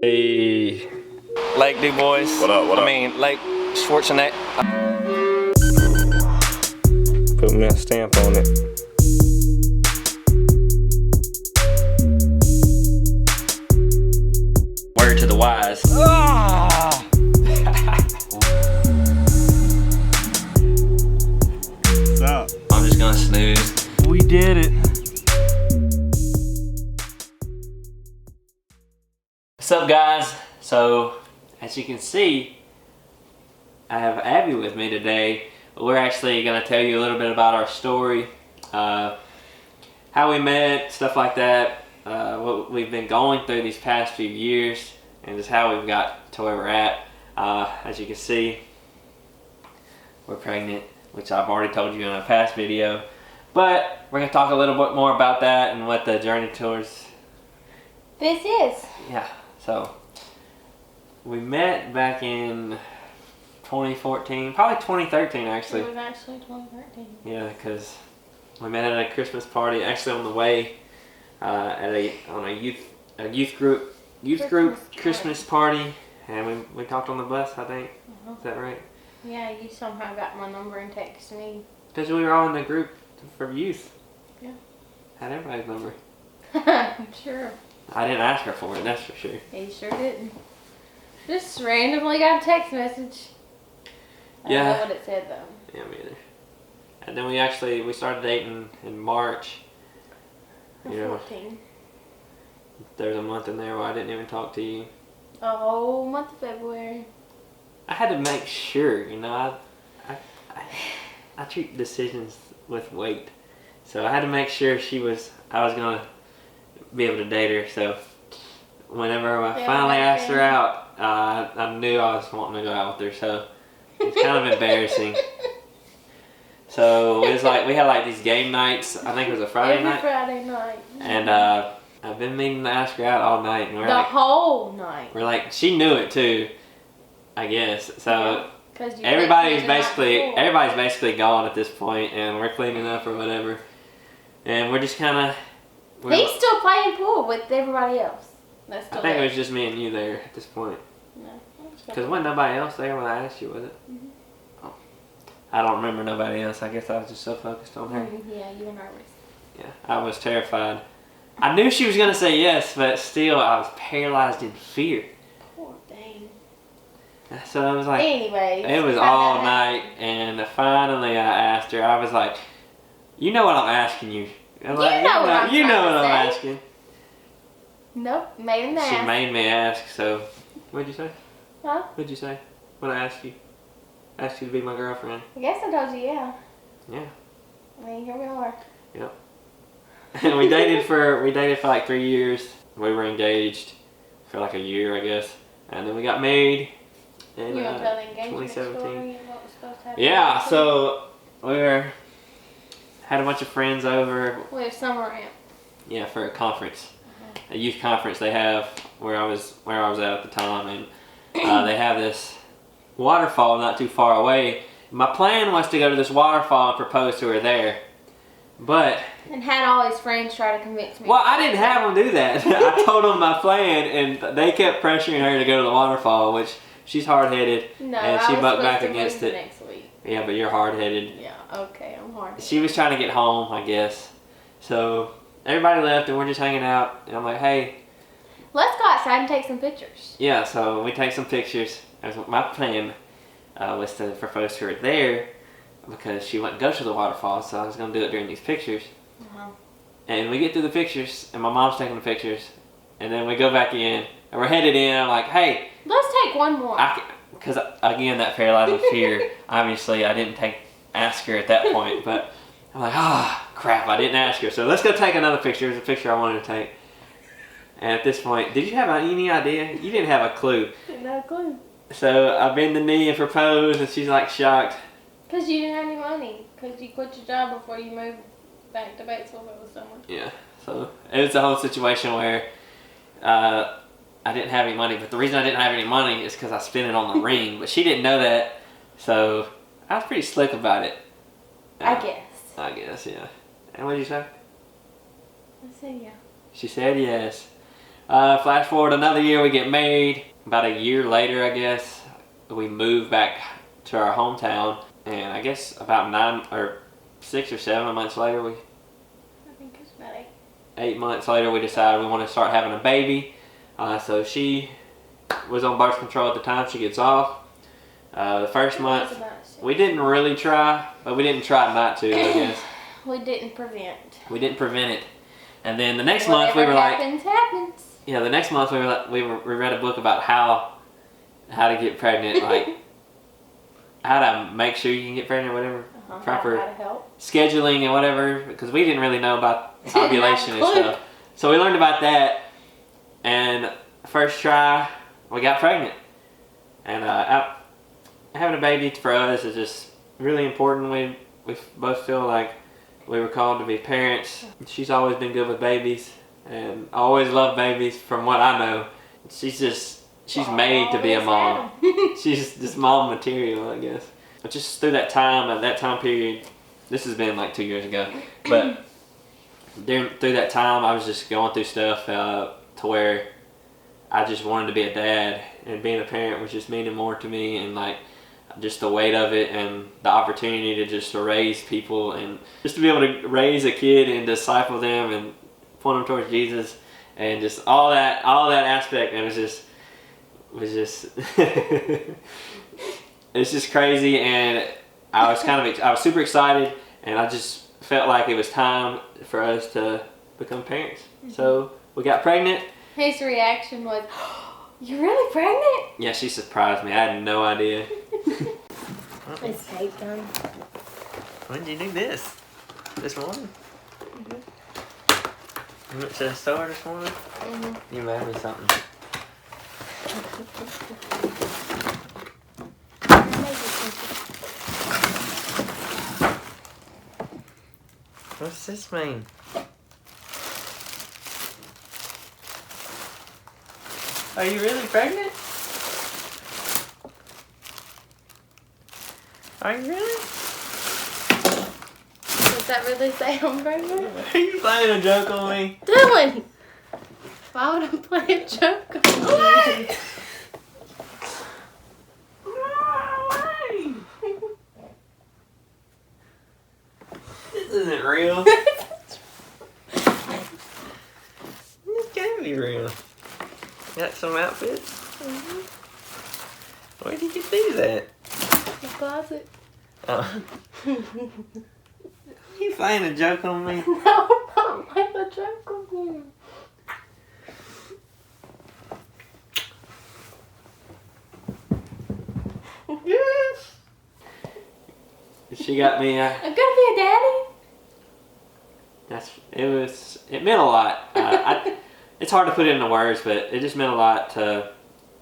Hey, Lake Du Bois. What up, what up? I mean, Lake Schwarzenegger. Put me a stamp on it. Word to the wise. Ah! What's up? I'm just gonna snooze. We did it. What's up, guys? So, as you can see, I have Abby with me today. We're actually going to tell you a little bit about our story, how we met, stuff like that, what we've been going through these past few years, and just how we've got to where we're at. As you can see, we're pregnant, which I've already told you in a past video, but we're going to talk a little bit more about that and what the journey towards this is. Yeah. So, we met back in 2014, probably 2013 actually. It was actually 2013. Yeah, because we met at a Christmas party, actually on the way on a youth group Christmas party, and we talked on the bus, I think. Is that right? Yeah, you somehow got my number and texted me. Because we were all in the group for youth. Yeah. Had everybody's number. I'm sure. I didn't ask her for it, that's for sure. Yeah, you sure didn't. Just randomly got a text message. I don't know what it said though. Yeah, me either. And then we started dating in March. You know, 14. there's a month in there where I didn't even talk to you. A whole month of February. I had to make sure, you know, I treat decisions with weight. So I had to make sure I was gonna be able to date her. So whenever I finally asked her out, I knew I was wanting to go out with her. So it's kind of embarrassing. So it was like we had like these game nights. I think it was a Friday night. Friday night. And I've been meaning to ask her out all night. And the whole night. We're like, she knew it too, I guess. So yeah, everybody's basically gone at this point, and we're cleaning up or whatever. And we're just kind of. He's still playing pool with everybody else. That's still I think it was just me and you there at this point. No. Because wasn't nobody else there when I asked you, was it? Mm-hmm. Oh. I don't remember nobody else. I guess I was just so focused on her. Yeah, you were nervous. Yeah, I was terrified. I knew she was going to say yes, but still I was paralyzed in fear. Poor thing. So it was like, anyway, it was all night, and finally I asked her. I was like, you know what I'm asking you. I'm like, you know what I'm asking. Nope, made him ask. She made me ask, so what'd you say? Huh? What'd you say when I asked you? I asked you to be my girlfriend. I guess I told you, yeah. Yeah. I mean, here we are. Yep. And we dated for like 3 years. We were engaged for like a year, I guess, and then we got married in You want to tell the engagement 2017. story and what was supposed to happen? Yeah, so had a bunch of friends over. We have summer camp. Yeah, for a conference, a youth conference they have where I was at the time, and they have this waterfall not too far away. My plan was to go to this waterfall and propose to her there, but and had all his friends try to convince me. Well, I didn't have them do that. I told them my plan, and they kept pressuring her to go to the waterfall, which she's hard-headed, and she bucked back against it. Next week. Yeah, but you're hard-headed. Yeah, okay, I'm hard-headed. She was trying to get home, I guess. So everybody left, and we're just hanging out, and I'm like, hey. Let's go outside and take some pictures. Yeah, so we take some pictures. My plan was to propose to her there because she wouldn't go to the waterfall, so I was going to do it during these pictures. And we get through the pictures, and my mom's taking the pictures, and then we go back in, and we're headed in. I'm like, hey. Let's take one more. Because, again, that paralyzing fear, obviously, I didn't ask her at that point, but I'm like, crap, I didn't ask her. So let's go take another picture. It was a picture I wanted to take. And at this point, did you have any idea? You didn't have a clue. Didn't have a clue. So I bend the knee and propose, and she's like shocked. Because you didn't have any money. Because you quit your job before you moved back to Batesville over the summer. Yeah, so it was a whole situation where I didn't have any money, but the reason I didn't have any money is because I spent it on the ring, but she didn't know that, so I was pretty slick about it. I guess, yeah. And what did you say? I said yeah. She said yes. Flash forward another year, we get married. About a year later, I guess, we moved back to our hometown. And I guess about 6 or 7 months later, I think it's about 8. 8 months later, we decided we want to start having a baby. So she was on birth control at the time. She gets off. The first month, we didn't really try, but we didn't try not to, I guess. We didn't prevent. We didn't prevent it. And then the next month, we were happens, happens. yeah, the next month, we read a book about how to get pregnant, like how to make sure you can get pregnant, whatever. Proper how to help. Scheduling and whatever, because we didn't really know about ovulation and stuff. So we learned about that, and first try, we got pregnant. And having a baby for us is just really important. We both feel like we were called to be parents. She's always been good with babies, and always loved babies from what I know. She's made to be a mom. She's just mom material, I guess. But just through that time period, this has been like 2 years ago, but through that time, I was just going through stuff to where I just wanted to be a dad, and being a parent was just meaning more to me, and like just the weight of it and the opportunity to raise people and just to be able to raise a kid and disciple them and point them towards Jesus and just all that aspect, and it was just it's just crazy. And I was super excited, and I just felt like it was time for us to become parents. Mm-hmm. So we got pregnant. His reaction was, "You're really pregnant?" Yeah, she surprised me. I had no idea. It's tape done. When did you do this? This morning? Mm-hmm. You went to the store this morning? Mm-hmm. You made me something. What's this mean? Are you really pregnant? Are you really? Does that really say I'm pregnant? Are you playing a joke on me? Dylan! Why would I play a joke on you? This isn't real. This can't be real. Got some outfits? Mm-hmm. Where did you do that? The closet. Oh. You playing a joke on me? No, I'm not playing a joke on you. Yes. She got me. I'm gonna be a daddy. It meant a lot. It's hard to put it into words, but it just meant a lot to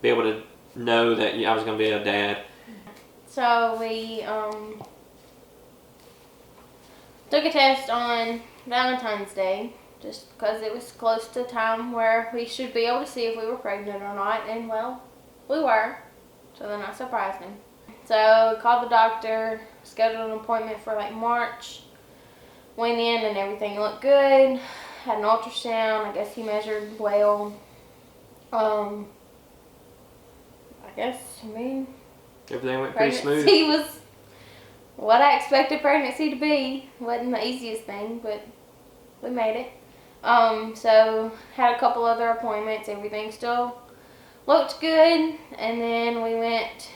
be able to know that I was gonna be a dad. So we took a test on Valentine's Day, just because it was close to the time where we should be able to see if we were pregnant or not, and well, we were, so then I surprised him. So called the doctor, scheduled an appointment for like March, went in and everything looked good, had an ultrasound, I guess he measured well. Everything went pretty smooth. Pregnancy was what I expected pregnancy to be. Wasn't the easiest thing, but we made it. So had a couple other appointments. Everything still looked good, and then we went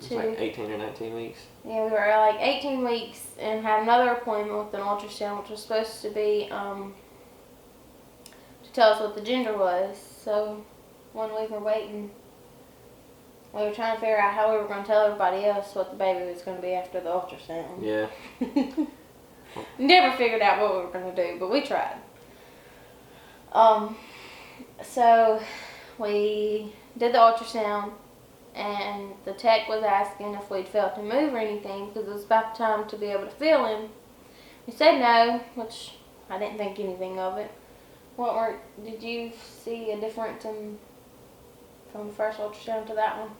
to like 18 or 19 weeks. Yeah, we were like 18 weeks and had another appointment with an ultrasound, which was supposed to be to tell us what the gender was. So when we were waiting, we were trying to figure out how we were going to tell everybody else what the baby was going to be after the ultrasound. Yeah. Never figured out what we were going to do, but we tried. So we did the ultrasound, and the tech was asking if we'd felt him move or anything, because it was about the time to be able to feel him. We said no, which I didn't think anything of it. Did you see a difference from the first ultrasound to that one?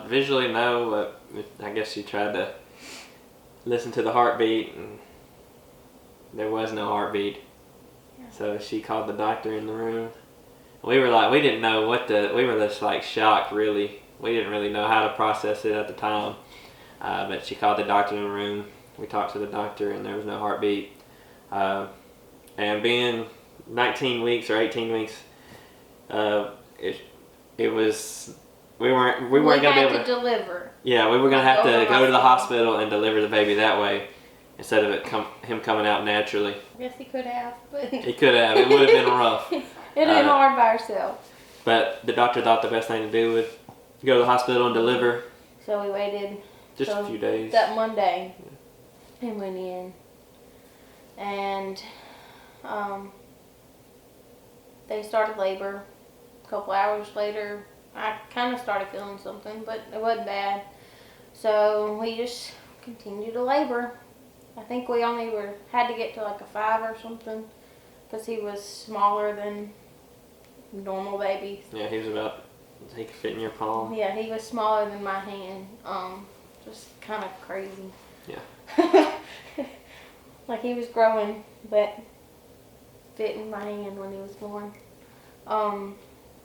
Visually, no, but I guess you tried to listen to the heartbeat, and there was no heartbeat. Yeah. So she called the doctor in the room, we were like, we didn't know we were just like shocked, really. We didn't really know how to process it at the time. But she called the doctor in the room. We talked to the doctor, and there was no heartbeat. And being 19 weeks or 18 weeks, it was we weren't gonna be able to deliver. Yeah, we were gonna have to go to the hospital and deliver the baby that way instead of him coming out naturally. I guess he could have, but He could have. It would have been rough. It'd have been hard by ourselves. But the doctor thought the best thing to do was go to the hospital and deliver. So we waited just a few days. That Monday, and went in, and they started labor. A couple hours later, I kind of started feeling something, but it wasn't bad. So we just continued to labor. I think we only had to get to like a 5 or something, because he was smaller than normal babies. Yeah, he could fit in your palm. Yeah, he was smaller than my hand. Just kind of crazy. Yeah. Like he was growing, but fit in my hand when he was born.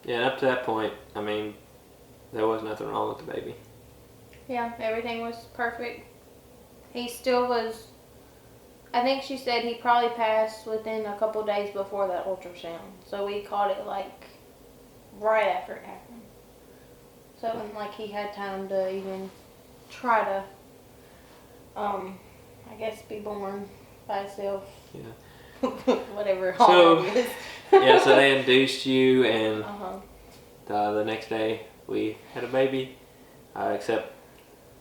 Yeah, and up to that point, I mean, there was nothing wrong with the baby. Yeah, everything was perfect. He still was. I think she said he probably passed within a couple days before that ultrasound. So we caught it like right after it happened. So it wasn't like he had time to even try to, I guess, be born by himself. Yeah. Whatever. So, it is. yeah, so they induced you, and Uh-huh. the next day we had a baby, except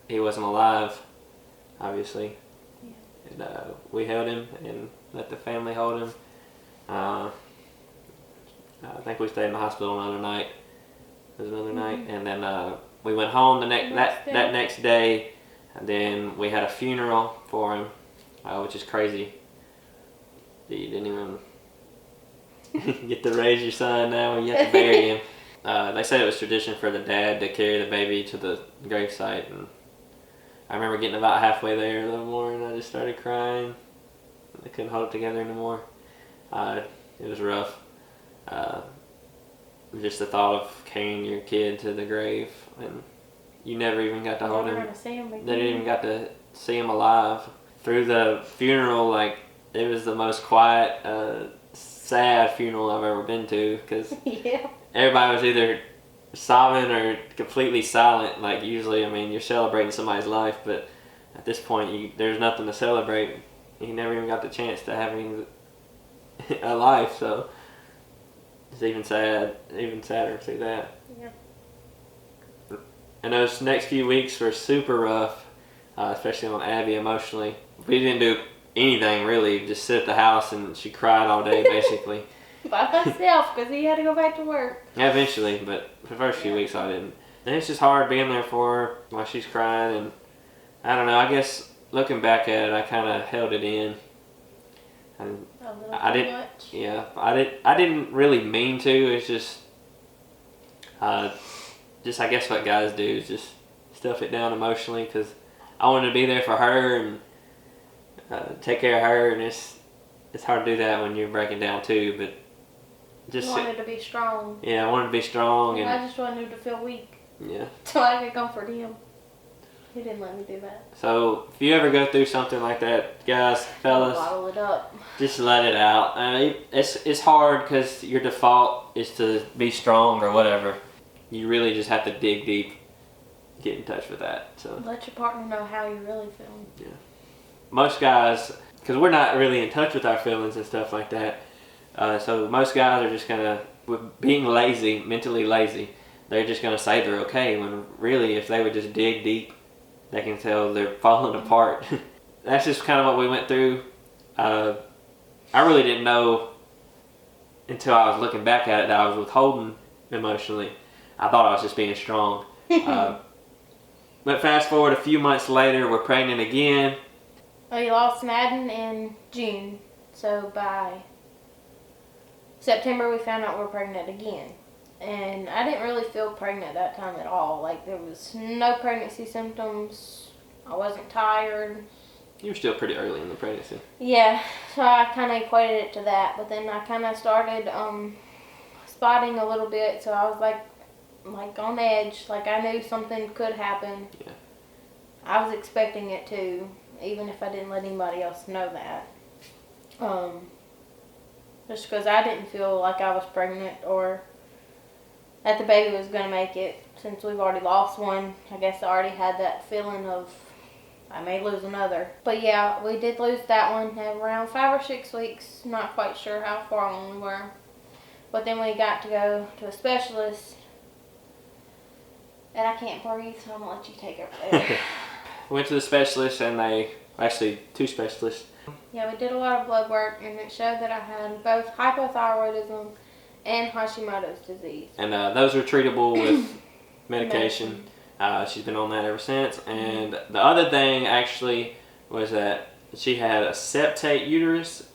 he wasn't alive, obviously. Yeah. And we held him and let the family hold him. I think we stayed in the hospital another night. It was another night, and then we went home that next day, and then we had a funeral for him, which is crazy. You didn't even get to raise your son now, and you have to bury him. They said it was tradition for the dad to carry the baby to the gravesite, and I remember getting about halfway there a little more, and I just started crying. I couldn't hold it together anymore. It was rough. Just the thought of carrying your kid to the grave, and you never even got to hold him. They didn't even got to see him alive. Through the funeral, like, it was the most quiet, sad funeral I've ever been to, because everybody was either sobbing or completely silent. Like, usually, I mean, you're celebrating somebody's life, but at this point, there's nothing to celebrate. You never even got the chance to having a life, so it's even sadder through that. Yeah. And those next few weeks were super rough, especially on Abby emotionally. We didn't do anything really, just sit at the house, and she cried all day basically. By myself, because he had to go back to work. Eventually, but for the first few weeks I didn't. And it's just hard being there for her while she's crying, and I don't know, I guess looking back at it, I kind of held it in. And A little too much. Yeah, I didn't really mean to. It's just I guess what guys do is just stuff it down emotionally, because I wanted to be there for her and take care of her, and it's hard to do that when you're breaking down too. But just You wanted to be strong. Yeah, I wanted to be strong, and I just wanted him to feel weak, yeah, so I could comfort him. He didn't let me do that. So if you ever go through something like that, guys, fellas, Bottle it up. just let it out. I mean, it's hard because your default is to be strong or whatever. You really just have to dig deep, get in touch with that. So Let your partner know how you really feel. yeah, most guys, because we're not really in touch with our feelings and stuff like that. So most guys are just gonna, with being lazy, mentally lazy, they're just gonna say they're okay, when really if they would just dig deep, they can tell they're falling apart. That's just kind of what we went through. I really didn't know until I was looking back at it that I was withholding emotionally. I thought I was just being strong. But fast forward a few months later, we're pregnant again. We lost Madden in June, so by September we found out we were pregnant again. And I didn't really feel pregnant that time at all. Like, there was no pregnancy symptoms. I wasn't tired. You were still pretty early in the pregnancy. Yeah, so I kind of equated it to that. But then I kind of started spotting a little bit, so I was like on edge. Like I knew something could happen. Yeah. I was expecting it to, even if I didn't let anybody else know that. Just because I didn't feel like I was pregnant or that the baby was going to make it. Since we've already lost one, I guess I already had that feeling of I may lose another. But yeah, we did lose that one at around 5 or 6 weeks. Not quite sure how far along we were. But then we got to go to a specialist. And I can't breathe, so I'm going to let you take over there. Went to the specialist, and actually 2 specialists. Yeah, we did a lot of blood work, and it showed that I had both hypothyroidism and Hashimoto's disease. And those are treatable with medication. She's been on that ever since. And the other thing actually was that she had a septate uterus,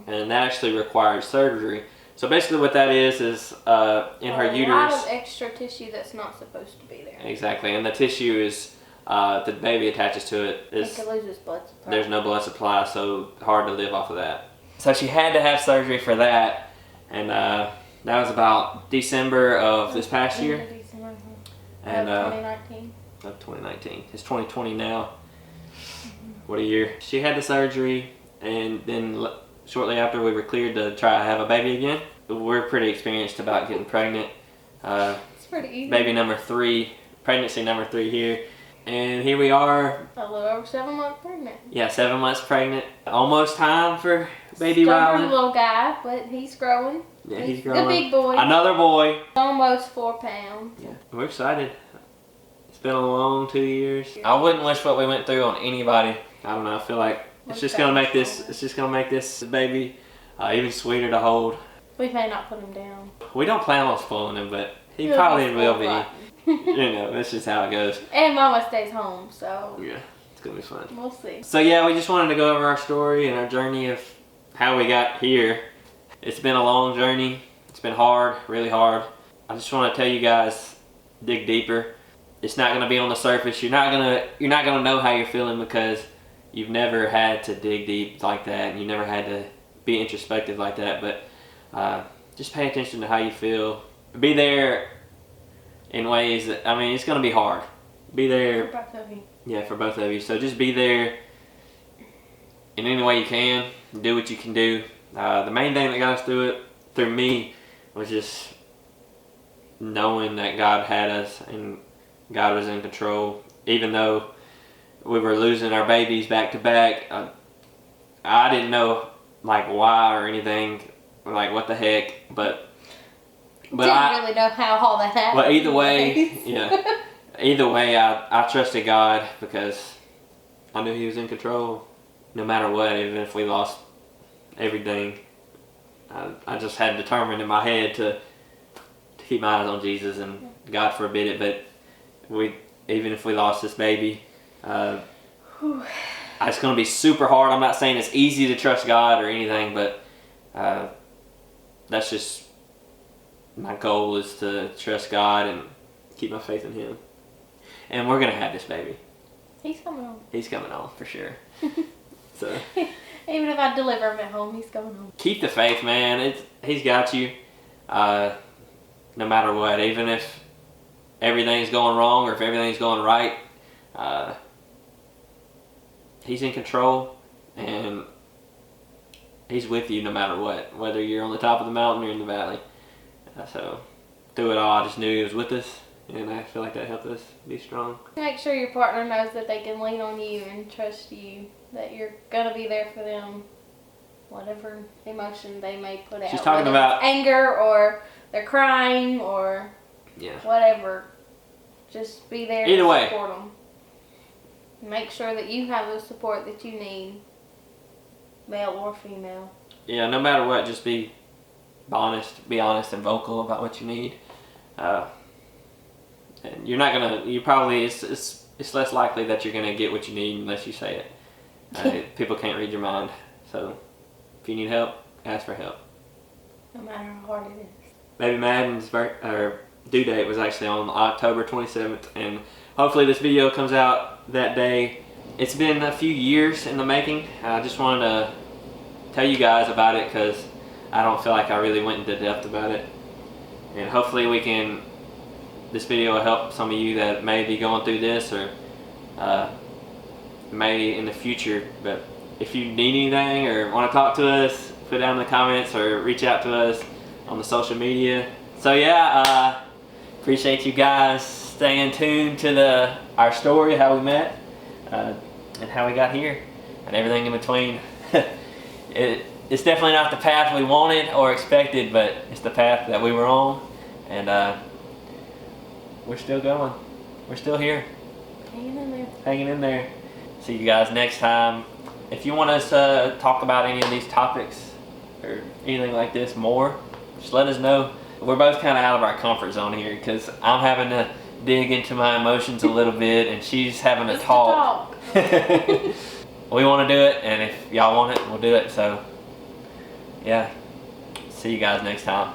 and that actually required surgery. So basically what that is in her uterus. A lot of extra tissue that's not supposed to be there. Exactly, and the tissue is, the baby attaches to it. It could lose its blood supply. There's no blood supply, so hard to live off of that. So she had to have surgery for that, and that was about December of this past year. December, and 2019. Of 2019. It's 2020 now. What a year. She had the surgery, and then shortly after we were cleared to try to have a baby again. We're pretty experienced about getting pregnant. It's pretty easy. Baby number 3, pregnancy number 3 here. And here we are. A little over 7 months pregnant. Yeah, 7 months pregnant. Almost time for baby Stubborn Rylan. little guy, but he's growing. Yeah, he's growing. The big boy. Another boy. Almost 4 pounds. Yeah, we're excited. It's been a long 2 years. I wouldn't wish what we went through on anybody. I don't know. I feel like it's just gonna make this. It's just gonna make this baby even sweeter to hold. We may not put him down. We don't plan on spoiling him, but he He'll probably be will be. spoiled You know, that's just how it goes. And Mama stays home, so Yeah, it's gonna be fun. we'll see. So yeah, we just wanted to go over our story and our journey of how we got here. It's been a long journey. It's been hard, really hard. I just want to tell you guys, dig deeper. It's not gonna be on the surface. You're not gonna know how you're feeling because you've never had to dig deep like that, and you never had to be introspective like that. But just pay attention to how you feel. Be there in ways that, I mean, it's going to be hard. Be there. For both of you. Yeah, for both of you. So just be there in any way you can. Do what you can do. The main thing that got us through me, was just knowing that God had us and God was in control. Even though we were losing our babies back to back, I didn't know like why or anything, like what the heck, but I didn't really know how all that happened. But either way, yeah. Either way, I trusted God because I knew He was in control, no matter what. Even if we lost everything, I just had determined in my head to keep my eyes on Jesus, and God forbid it. But even if we lost this baby, it's going to be super hard. I'm not saying it's easy to trust God or anything, but that's just. My goal is to trust God and keep my faith in Him. And we're going to have this baby. He's coming home. He's coming home for sure. So even if I deliver him at home, he's coming home. Keep the faith, man. He's got you. No matter what. Even if everything's going wrong or if everything's going right, He's in control and He's with you no matter what. Whether you're on the top of the mountain or in the valley. So, through it all, I just knew He was with us, and I feel like that helped us be strong. Make sure your partner knows that they can lean on you and trust you, that you're going to be there for them, whatever emotion they may put out. She's talking about anger, or they're crying, or whatever. Just be there Either to way. support them. Make sure that you have the support that you need, male or female. Yeah, no matter what, just be honest and vocal about what you need. And you're not gonna. It's less likely that you're gonna get what you need unless you say it. People can't read your mind. So if you need help, ask for help. No matter how hard it is. Baby Madden's due date was actually on October 27th, and hopefully this video comes out that day. It's been a few years in the making. I just wanted to tell you guys about it because I don't feel like I really went into depth about it. and hopefully this video will help some of you that may be going through this, or maybe in the future. But if you need anything or want to talk to us, put it down in the comments or reach out to us on the social media. So yeah, appreciate you guys staying tuned to our story, how we met, and how we got here, and everything in between. It's definitely not the path we wanted or expected, but it's the path that we were on, and we're still going. We're still here. Hanging in there. Hanging in there. See you guys next time. If you want us to talk about any of these topics or anything like this more, just let us know. We're both kind of out of our comfort zone here, because I'm having to dig into my emotions a little bit, and she's having to talk. We want to do it, and if y'all want it, we'll do it. So yeah, see you guys next time.